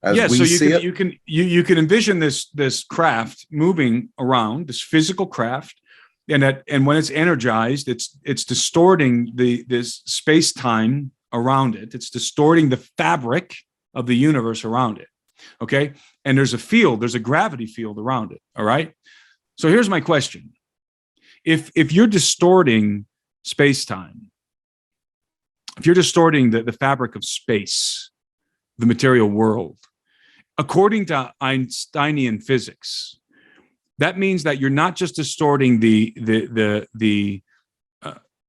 you can envision this craft moving around, this physical craft, and when it's energized, it's distorting this space-time around it. It's distorting the fabric of the universe around it. Okay. And there's a gravity field around it. All right. So here's my question. If you're distorting space-time, if you're distorting the fabric of space, the material world, according to Einsteinian physics, that means that you're not just distorting the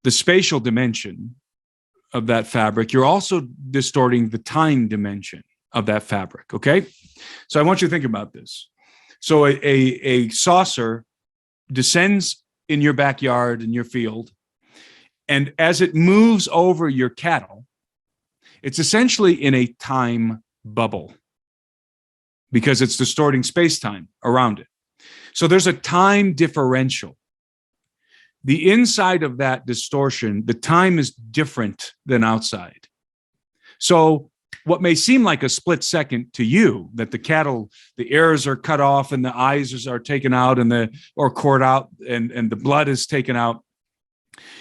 spatial dimension of that fabric, you're also distorting the time dimension of that fabric. Okay. So I want you to think about this. So a saucer descends in your backyard, in your field, and as it moves over your cattle, it's essentially in a time bubble because it's distorting space-time around it. So there's a time differential. The inside of that distortion, the time is different than outside. So what may seem like a split second to you, that the cattle, the ears are cut off and the eyes are taken out or cored out and the blood is taken out,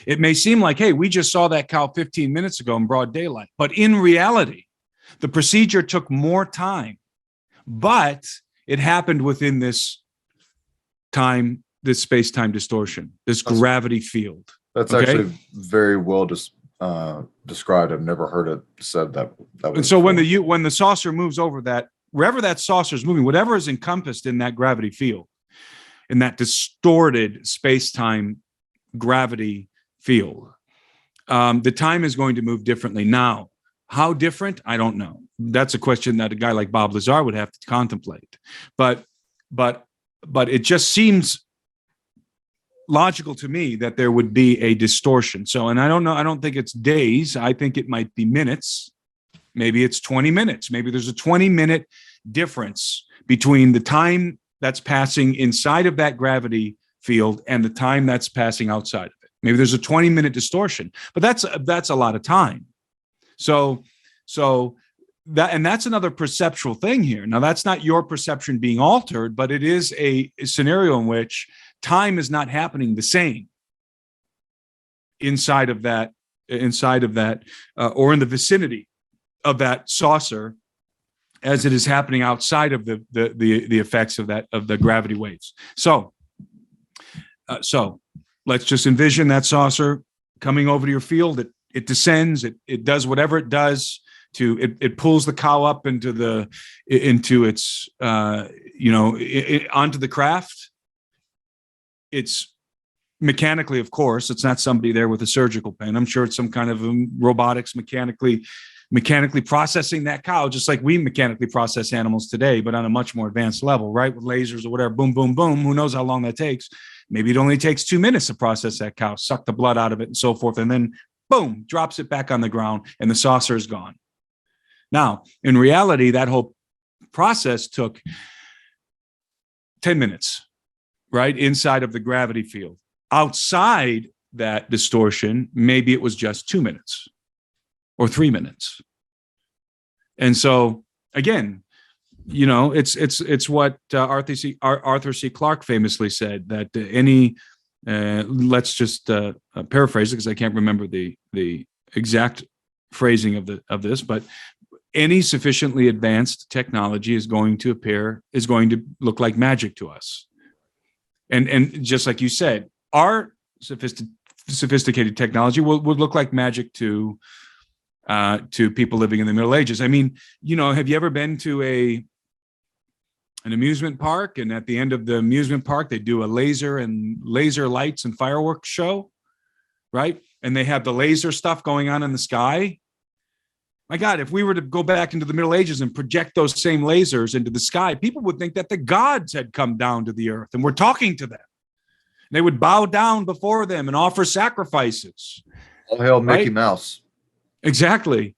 it may seem like, hey, we just saw that cow 15 minutes ago in broad daylight. But in reality, the procedure took more time, but it happened within this time, this space-time distortion, this gravity field. That's actually very well described. I've never heard it said that. And so when the saucer moves over that, wherever that saucer is moving, whatever is encompassed in that gravity field, in that distorted space-time gravity field. The time is going to move differently now. How different? I don't know. That's a question that a guy like Bob Lazar would have to contemplate. But it just seems logical to me that there would be a distortion. So, and I don't know, I don't think it's days. I think it might be minutes. Maybe it's 20 minutes. Maybe there's a 20-minute difference between the time that's passing inside of that gravity field and the time that's passing outside of it. Maybe there's a 20-minute distortion, but that's a lot of time. So that, and that's another perceptual thing here. Now, that's not your perception being altered, but it is a scenario in which time is not happening the same inside of that, or in the vicinity of that saucer as it is happening outside of the effects of the gravity waves. So let's just envision that saucer coming over to your field. It descends. It does whatever it does to it pulls the cow up into its onto the craft. It's mechanically, of course, it's not somebody there with a surgical pen. I'm sure it's some kind of robotics mechanically processing that cow, just like we mechanically process animals today, but on a much more advanced level, right? With lasers or whatever, boom, boom, boom. Who knows how long that takes? Maybe it only takes 2 minutes to process that cow, suck the blood out of it and so forth. And then boom, drops it back on the ground and the saucer is gone. Now, in reality, that whole process took 10 minutes, right? Inside of the gravity field. Outside that distortion, maybe it was just 2 minutes or 3 minutes. And so again, it's what Arthur C. Clarke famously said, that let's just paraphrase it because I can't remember the exact phrasing of this, but any sufficiently advanced technology is going to look like magic to us. And just like you said, our sophisticated technology would look like magic to people living in the Middle Ages. I mean, have you ever been to an amusement park, and at the end of the amusement park, they do a laser lights and fireworks show, right? And they have the laser stuff going on in the sky. My God, if we were to go back into the Middle Ages and project those same lasers into the sky, people would think that the gods had come down to the earth and were talking to them. They would bow down before them and offer sacrifices. All hail Mickey Mouse. Exactly.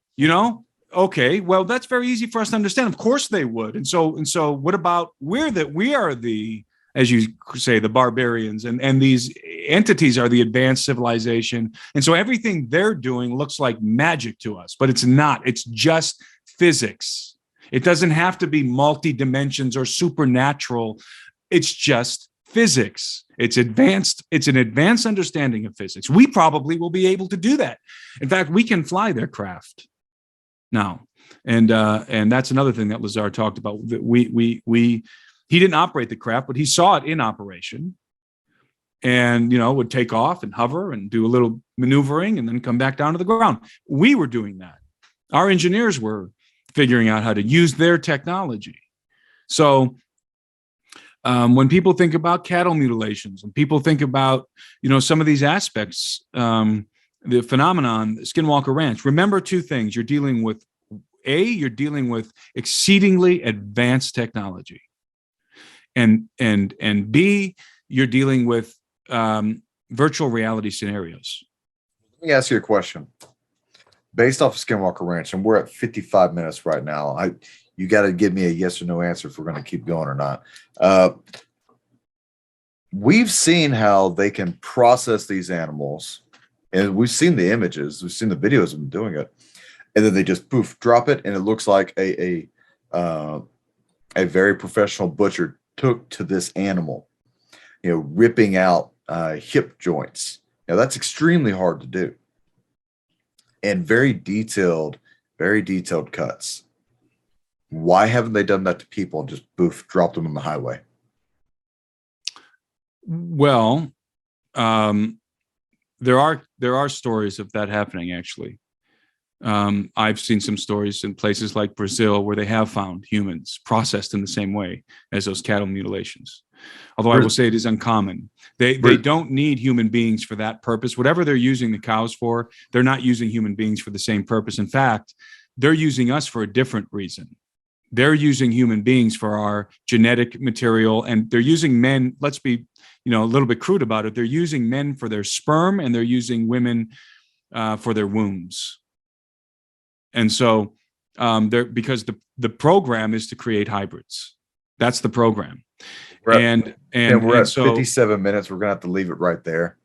Okay, well, that's very easy for us to understand. Of course they would. And so what about we are the, as you say, the barbarians, and these entities are the advanced civilization. And so everything they're doing looks like magic to us, but it's not. It's just physics. It doesn't have to be multi-dimensions or supernatural. It's just physics. It's an advanced understanding of physics. We probably will be able to do that. In fact, we can fly their craft now. And that's another thing that Lazar talked about. That he didn't operate the craft, but he saw it in operation, and would take off and hover and do a little maneuvering and then come back down to the ground. We were doing that. Our engineers were figuring out how to use their technology. So when people think about cattle mutilations, and people think about some of these aspects, the phenomenon, Skinwalker Ranch, remember two things. You're dealing with exceedingly advanced technology. And B, you're dealing with virtual reality scenarios. Let me ask you a question. Based off of Skinwalker Ranch, and we're at 55 minutes right now. You got to give me a yes or no answer if we're going to keep going or not. We've seen how they can process these animals, and we've seen the images, we've seen the videos of them doing it, and then they just poof, drop it, and it looks like a very professional butcher took to this animal, ripping out hip joints. Now that's extremely hard to do, and very detailed cuts. Why haven't they done that to people and just boof, dropped them on the highway? Well, there are stories of that happening, actually. I've seen some stories in places like Brazil where they have found humans processed in the same way as those cattle mutilations. Although I will say it is uncommon. They don't need human beings for that purpose. Whatever they're using the cows for, they're not using human beings for the same purpose. In fact, they're using us for a different reason. They're using human beings for our genetic material, and they're using men. Let's be, a little bit crude about it. They're using men for their sperm, and they're using women for their wombs. And so, because the program is to create hybrids. That's the program. And we're at so 57 minutes. We're gonna have to leave it right there.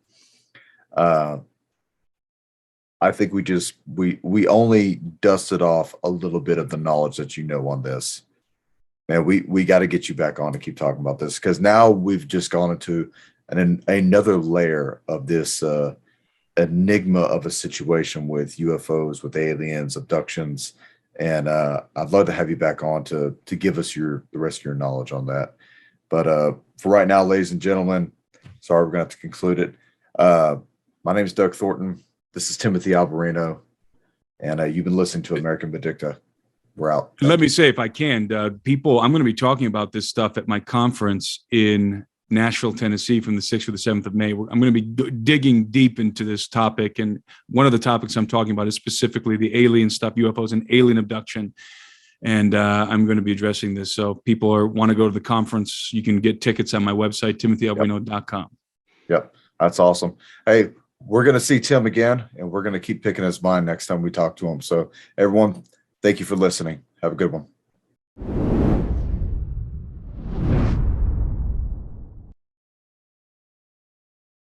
I think we only dusted off a little bit of the knowledge that on this. Man, we got to get you back on to keep talking about this, because now we've just gone into another layer of this enigma of a situation with UFOs, with aliens, abductions, and I'd love to have you back on to give us the rest of your knowledge on that. But for right now, ladies and gentlemen, sorry, we're going to have to conclude it. My name is Doug Thornton. This is Timothy Alberino, and you've been listening to American Vindicta. We're out. Let me say, if I can, Doug, I'm going to be talking about this stuff at my conference in Nashville, Tennessee, from the 6th to the 7th of May. I'm going to be digging deep into this topic. And one of the topics I'm talking about is specifically the alien stuff, UFOs and alien abduction. And I'm going to be addressing this. So people want to go to the conference, you can get tickets on my website, timothyalberino.com. Yep. That's awesome. Hey, we're going to see Tim again, and we're going to keep picking his mind next time we talk to him. So everyone, thank you for listening. Have a good one.